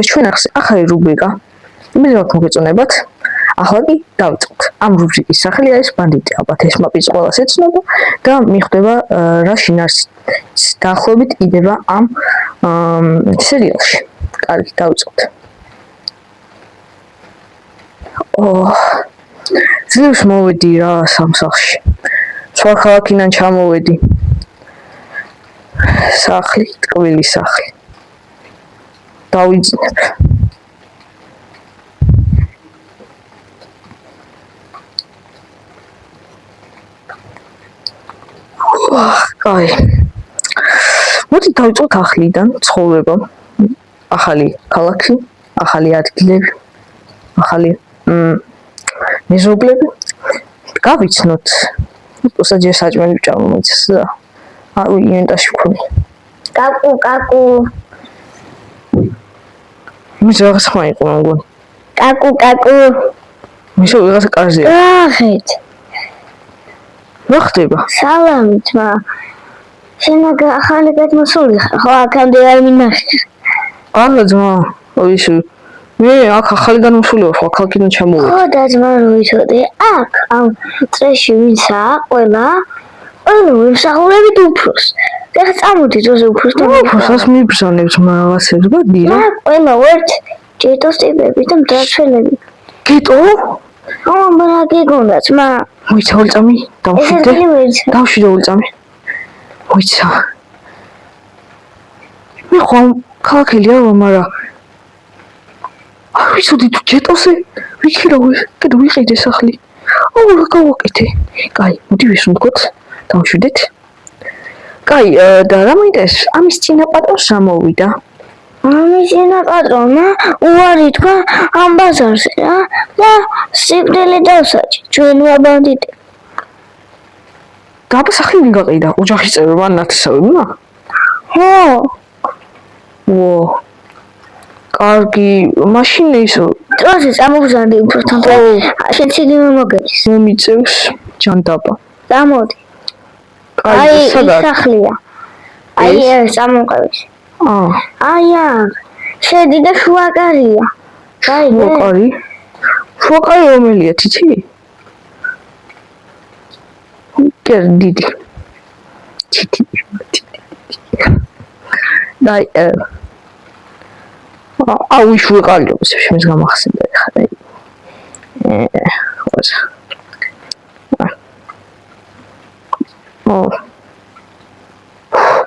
ჩვენ ახალი რუბრიკა. მივიღოთ მოგეწონებათ. ახლა კი დავიწყოთ. ამ რუბრიკის სახელი არის ბანდიტი. ალბათ ეს მაპის ყველას ეცნობა და მიხვდება რა შინაარსს დაახლოებით იდება ამ სერიალში. კარგი, დავიწყოთ. ძლივს მოვედი რა სამსახში. სხვა ქალაქიდან ჩამოვედი. სახლი, ტკბილი სახლი. დავიძინებ. კაი. მოდი დავიწყოთ ახლიდან ცხოვრება. ახალი ქალაქი, ახალი ადგილები, ახალი მეზობლები. გავიცნოთ. უბრალოდ საჭმელი ვჭამ მოიცეს და არ ვინენტაში ვქონი. კაკუ. მის რაღაც ხმა იყო მგონი. კაკუ. მისო ვიღაცა კარზეა. გახეთ. რა ხდება? სალამით, მა. შენ ახალი გადმოსული ხარ, ხო, აქამდე არ მინახე. არა ძმა, ისი მე აქ ახალი გადმოსული ვარ, ხო, ქალაქიდან ჩამოვედი. ხო, და ძმა რო იცოდე, აქ ამ წრეში ვინცაა, ყველა ვიმსახურებით უფროს. ეხლა წამოდი ძოზე უფროს და უფროსას მიბრძანებ ძმა რაღაცებს, ბადირა. ყველა ვართ ჯეტოს ტიპები და მძარცველები. გეტო? მაგრამ გიგონდა ძმა. მოიცა ოლწამი, დავშვიდე. დავშვიდე ოლწამი. მოიცა. მე ხომ ქალაქელია, მაგრამ არ ვიცოდი თუ ჯეტოსე ვიქირავე, კიდე ვიყიდე სახლი. რა გავაკეთე? კაი, მოდი ვისუნთქოთ, დავშვიდეთ. კაი, და რა მოინტერესებს? ამის წინა პატრონს რა მოვიდა? ამის წინა პატრონმა უარი თქვა ამ ბაზარზე რა და სიკვდილი დავსაჯი, ჩვენ ვაბანდიტი. და სახლი ვინ გაყიდა? ოჯახის წევრებმა ნათესავებმა? ხო. კარგი, მაშინ ისო დროზე წამოვზარდი უფროსთან და შენ ციგნი მომოგერის. მომიწევს ჯანდაბა. წამოდი. კაი, სადაც? სახლია. ეს წამოყევის. შედი და შუაკარია. შუაკარი? შუაკარი რომელია, თითი? დიდი. თითი. დაი აუ შუაკარი შემეს გამახსენდა ხა.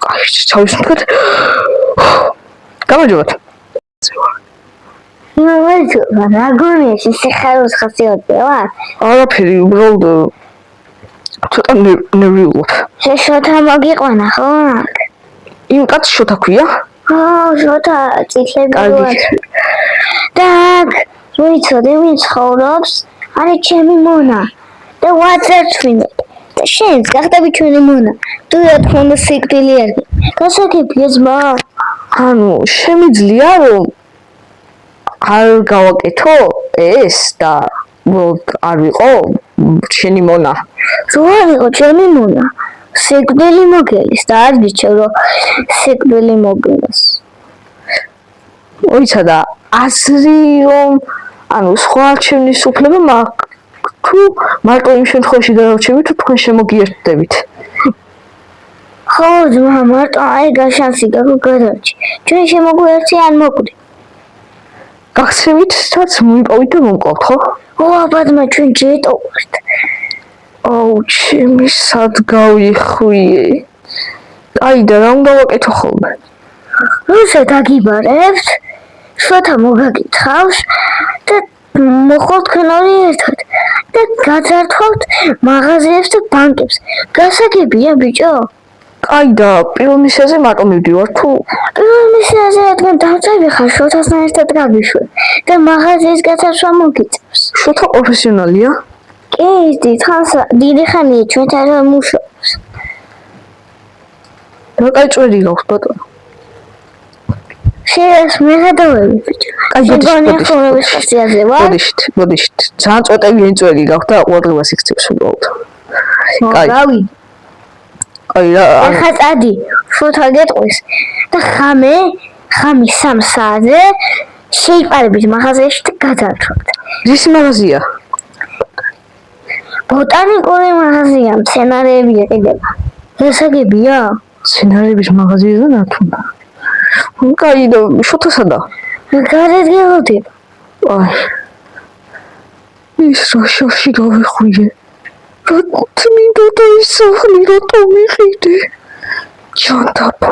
კაი, ჩავისუნთქოთ. გამარჯობათ. რა გონია სიხარულს ხასიათია ვარ? არაფერი, უბრალოდ ცოტა ნერვიულობ. შოთა მოგიყვანა ხო? იმ კაცს შოთა ქვია? ხო, შოთა წითლები ვარ. და ვიცოდე ვინ ცხოვრობს? არის ჩემი მონა. და ვაწერჩვინე. და შენს გახდები ჩვენი მონა. თუ რა თქმა უნდა სიკვდილი არ გასაგებია ძმა. ანუ შემიძლია რომ არ გავაკეთო ეს და არ ვიყო შენი მონა. რო არ იყო ჩემი მონა. სიკვდილი მოგელის და არ გიჩვევ რომ სიკვდილი მოგელას. ოიცა და აზრი რომ ანუ სხვა არჩევნის უფლება მაქვს თუ მარტო იმ შემთხვევაში დარჩები თუ თქვენ შემოგიერთდებით. ხო ძმა, მარტო აი გაშანსი გადარჩი. ჩვენ შემოგვიერთი ან მოკვდი. გახსენით რაც მივიპოვით და მომკლავთ ხო? ო აბადმა ჩვენ ჯეტო ვართ. აუ ჩემი სად გავიხვიე. აი და რა უნდა ვაკეთო ხოლმე? რუსე დაგიბარებთ, შოთა მოგაკითხავს და მოხვალ თქვენ ორი ერთად და გაძართვავთ მაღაზიებს და ბანკებს. გასაგებია ბიჭო? კაი და პირველ მისიაზე მარტო მივდივარ თუ პირველ მისიაზე რადგან დავწევი ხარ შოთასთან ერთად გაგიშვე და მაღაზიის გაცაცვა მოგიწევს. შოთა პროფესიონალია? კი, დიდი ხანია ჩვენთან რა მუშაობს. რა კაი წვერი გაქვს ბატონო? შენს მეღადავები ბიჭო. კაი გონიახოვნების ხასიათზე ვარ. ბოდიშით. ძალიან წვეტევიანი წვერი გაქვს და უარყოფას იქცევს უბრალოდ. კაი. რავი. კაი რა. ახლა წადი, შოთა გეტყვის და ხამის 3 საათზე შეიყვარებით მაღაზიაში და გადავთვალთ. რის მაღაზია? ბოტანიკური მაღაზია, მცენარეები იყიდება. გასაგებია? მცენარეების მაღაზიაზე ნათუნა. კაი და შოთასადა? გარეთ გელოდება. აი. ის რა შორში გავიხვიე. რატომ მინდა ის სახლი რატომ მიყიდე? ჯანდაბა.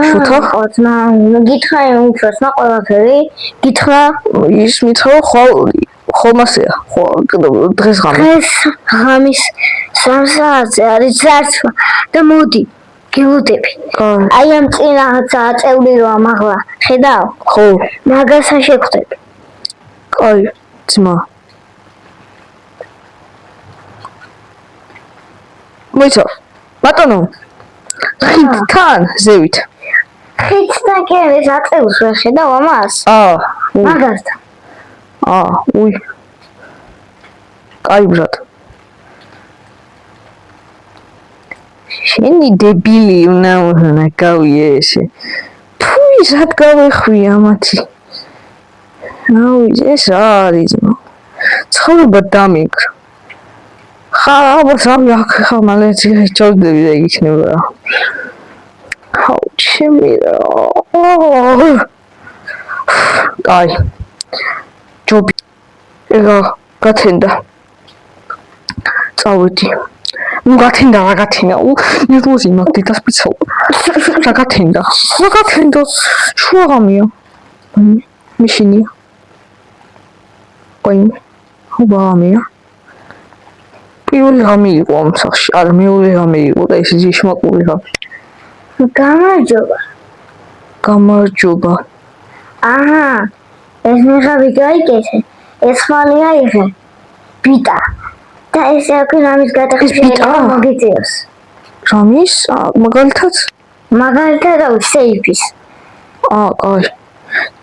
შოთა? ოცნა, გითხრა უმცროსმა ყველაფერი, გითხრა ის მითხრა ხოლმასეა. დღეს ღამის 3 საათზე არის ძარცვა და მოდი გელოდები. აი ამ წინააღმდეგ აწეული როა მაღლა. ხედავ? ხო. მაგასა შეგხვდები. კაი, ძმა. მოიცა, ბატონო. ხიდთან ზევით. ხიდთან კი ეს აწეულს ვერ ხედავ ამას? მაგასთან. უი. კაი ბრატ. შენი დებილი უნდა გავიე ესე. ფუი, რად გავეხვი ამათი. ეს რა არის? ცხოვრება დამიგრა. ალბათ ხა მალე ჩავდები და იქნება რა. ჩემი რა. კაი. ჯობი. ეგა გათენდა. წავედი. გათენდა რა გათენდა? ნერვოზი მაქვს დიდას პიცო. რა გათენდა? შუაღამია. მიშინია. კაი. ხუბამია. პირველი ღამე იყო ამ სახლში. არა, მეორე ღამე იყო და ეს ჟიშმაკული ღამე. გამარჯობა. ეს მიღავი გაიგეთე. ეს ხმალი აიღე. ბიტა. და ესე აქვე რამის გადახდიდა მოგიწევს. რამის? მაგალითად? მაგალითად სეიფის. კაი.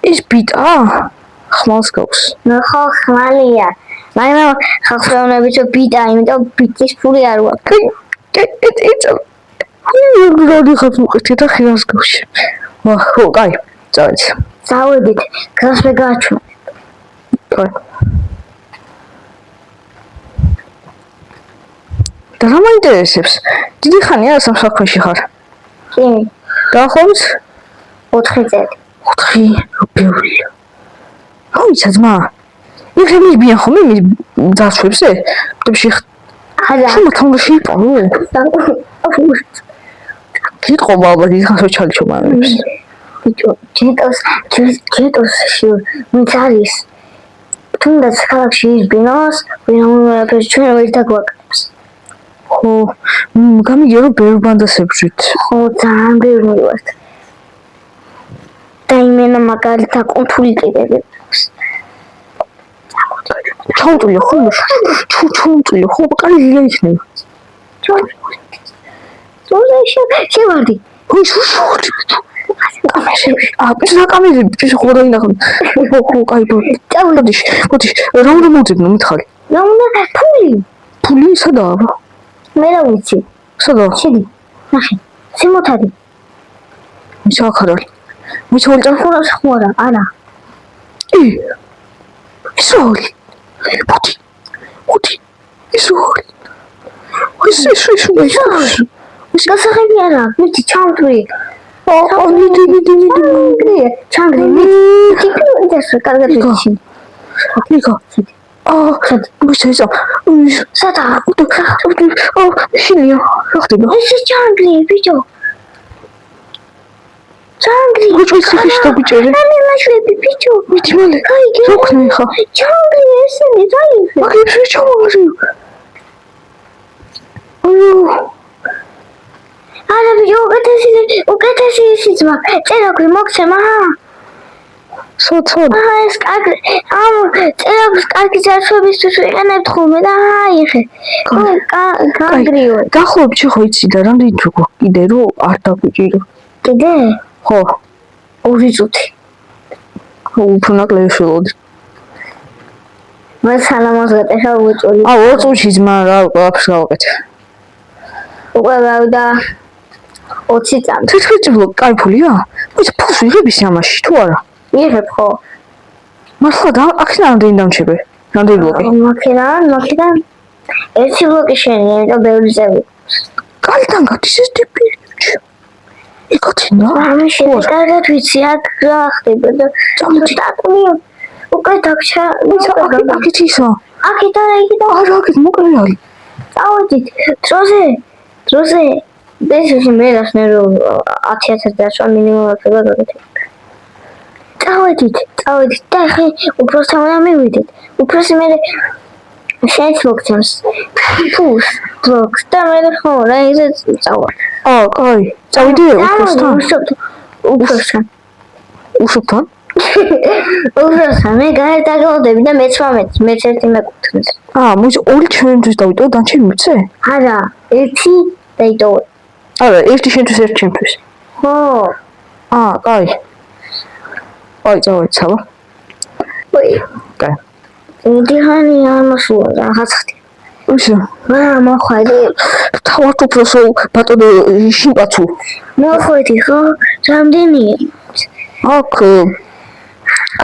ეს ბიტა? ხმალს გაქვს. ხო, ხმალია. მაგრამ ხალხეონებით ბიტა, იმიტომ ბიტის ფული არ ვაქვს. როდი ხარ მოყეთე და ხილას გავში. ხო, კაი, წავედი. წავედით, გასვე გაჩვენ. კაი. და რა მაინტერესებს? დიდი ხანია სამსახურში ხარ? კი. დაახლოებით 4 წელი. 4? ბევრია. მოიცა ძმა. იქ მიბიან ხოლმე ძაშვებზე? ტიპში არა. შემოთამაში იპოვო. გიტყობა ალბათ ის ხანს ჩალიჩო მაინებს. ბიჭო, ჯეტოს ვინც არის? თუნდაც ქალაქში ის ბინოს, ვინაუბრებს ჩვენ ვერ დაგვაკეთებს. ხო, გამიგია რომ ბევრ ბანდას ებრძვით. ხო, ძალიან ბევრი ვართ. და იმენა მაგალითად კონფული კიდევ აქვს. ჩაუტვიო ხო? ჩაუტვიო ხო? კაი იქნება. შევარდი. ой, шушуხდი. კამერები, ხო დაინახო. ხო, კაი, მოდი, რა უნდა მოძებნო მითხარი? რა უნდა ფული? ფული სადაა? მე რა ვიცი. სადაა? შედი. ნახე. სიმოთადი. ის აქ არის. მიცოლდა ხურა, არა. ის ორი. მოდი. ის ორი. ის გასაღები არა, მიდი ჩამტვი. მიდი. ჩანგრი. ეს კარგად ვიცი. ნიკო. მოიცა. სადაა? შინია. რა ხდება? ეს ჩანგრი, ბიჭო. ჩანგრი. გუჭის დაბიჭერე. მე ლაშები, ბიჭო. მიდი მალე. რა ხნა ხა? ჩანგრი ესენი დაიფე. მაგებს რა ჩამოღარი? არა ბიჭო, უკეთესი ისიც მაქვს. წერაქვი მოგცემა. სოცოდ. ეს კარგი. წერაქვს კარგი ძარცვებისთვის ვიყენებთ ხოლმე და აიხე. კარგიო. გახლობ ხო იცი და რამდენი თუ კიდე რომ არ დაგვიჭირო. კიდე? ხო. 2 წუთი. უფრო ნაკლები შევოდი. მე სალამას გატეხა უწოლი. 2 წუთი ძმა რა ყველაფერს გავაკეთე. უკვე გავიდა 20 წამი. 11 ბლოკი კაი ფულია? მოიცა ფულს ვიღებ ისე ამაში თუ არა? იღებ ხო? მართლა და აქედან რამდენი დამჩები? რამდენი ბლოკი? მაქედან ერთი ბლოკი შენია, იმიტომ ბევრი წევრი. კალიდან გადის ეს ტიპი. იკოთინა? ამის შემდეგ კარგად ვიცი აქ რა ხდება და წამოდი. უკვე დაგჩა. აქეთ ისა. აქეთ არა იქიდან. არა, აქეთ მოკლე არის. წავედით. დროზე. ეს მე რახნე რომ 10000 დაშვა მინიმუმად გადაგეთ. წავედით და ხე უბრალოდ უნდა მივიდეთ. უბრალოდ მე შენს მოგცემს ფულს ბლოკს და მე ხო რა ისე წავა. კაი. წავიდე უბრალოდ. უშობთან? უბრალოდ მე გარეთ დაგავდები და მეც მეც ერთი მეკუთვნის. მოიცა ორი ჩვენთვის დავიდო, დანჩენი მიცე? არა, ერთი დაიდოვე. არა, ერთი შენთვის, ერთი ჩემთვის. ხო. კაი. აი, წავედი, საბა. კაი. დიახანი ამასულა რაღაც ხდი. უშო. მოხვედი. თავად უბრალოდ ბატონო შინპაცუ. მოხვედი ხო? რამდენია? აქ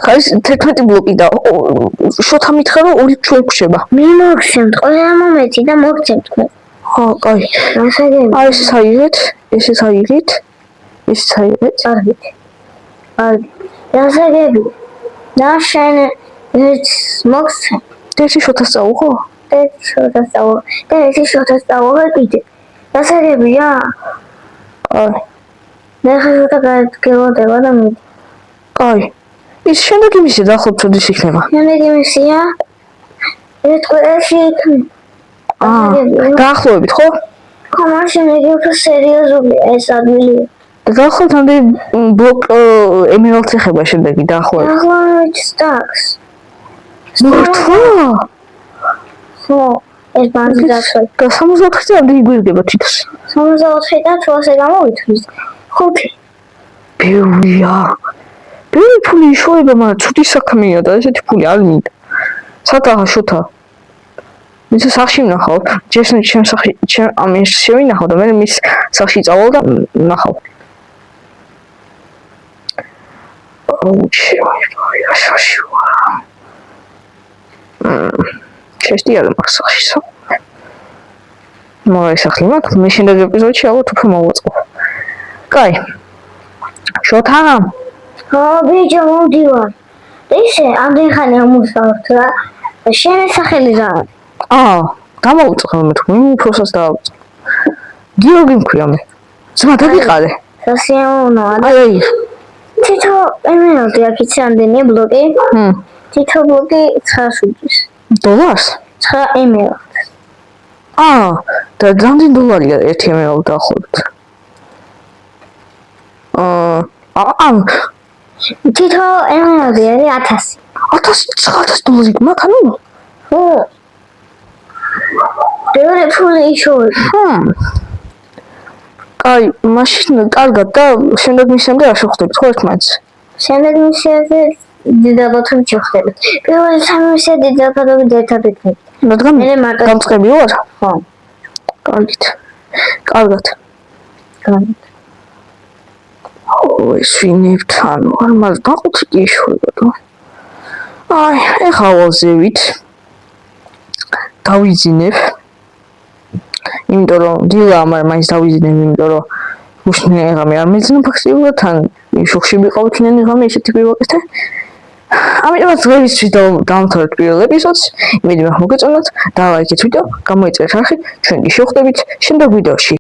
ეს 11 ბლოკი და შოთა მითხრა რომ ორი ჩვენ გვშება. მე მოგცემთ ყველა მომენტი და მოგცემთ მე. კაი. რასაგები? ესეც აიღეთ. კარგი. რასაგები? და შენ ეს მოგცემ. ერთი შოთას წაუღო? ერთი შოთას წაუღო კიდე. რასაგებია? მე ხოდა გაგელოდება და მე. კაი. ის შემდეგი მისია დაახლოებით როდის იქნება? შემდეგი მისია? ეს ყველაში იქნება. დაახლოებით ხო? ხო, მაშინ იგი უფრო სერიოზულია ეს ადგილი. დაახლოებით ამდენი ბლოკ ემერალდს ეხება შემდეგი დაახლოებით. დაახლოებით სტაქს. მართლა? ხო, ეს ბანდი დაახლოებით. და 64-ზე ამდენი გვერდება თითქოს. 64-დან 800-ზე გამოვითვლით. 5. ბევრია. ბევრი ფული იშოვება, მაგრამ ცუდი საქმეა და ესეთი ფული არ მინდა. სადაა შოთა? მის სახში ვნახავ. ჩემ სახში ამის შევინახავ და მე მის სახში წავალ და ვნახავ. შეშტია მაგ სახშისა. მოი სახლი მაქვს, მე შემდეგ ეპიზოდში ალბათ უფრო მოვაწყობ. კაი. შოთა? ხო, ბიჭო, მოვდივარ. ისე ამდენ ხანი ამუშავებთ რა. შენი სახელი რა? გამოვუწყო მე თქო, უფროსაც დავუწყო. გიორგი მქვია მე. ძმა დაგიყარე. სასიამოვნოა. აი. თითო ემერალდი აქ იცი ამდენია ბლოკი? თითო ბლოკი 9 უდრის. დოლარს? 9 ემერალდს. და რამდენი დოლარია ერთი ემერალდი დაახლოებით? თითო ემერალდი არის 1000. 1000 დოლარი მაქვს ანუ? ხო. ბევრი ფული იშოვება. კაი, მაშინ კარგად და შემდეგ მისამდე არ შევხვდებით ხო ერთმანეთს? შემდეგ მისამდე დიდაბათ შევხვდებით. პირველი 3 მისია დიდაბათობით ერთად ვიქნებით. რადგან გამწყები ვარ? ხო. კარგით. კარგად. ეს ვინებთან ვარ, მაგრამ გაყუთი კი იშოვება და. ეხა ვაზევით. დავიძინებ. იმიტომ რომ დილა მაინც დავიძინებ, იმიტომ რომ უშნე ღამე არ მეძინა ფაქტიურად, თან შოქში ვიყავდნენ ღამე ისეთი ვიყავდეთ. ამიტომაც დღეისთვის დავამთავრეთ პირველ ეპიზოდს. იმედი მაქვს მოგეწონათ და ლაიქეთ ვიდეო, გამოიწერეთ არხი, ჩვენ კი შევხვდებით შემდეგ ვიდეოში.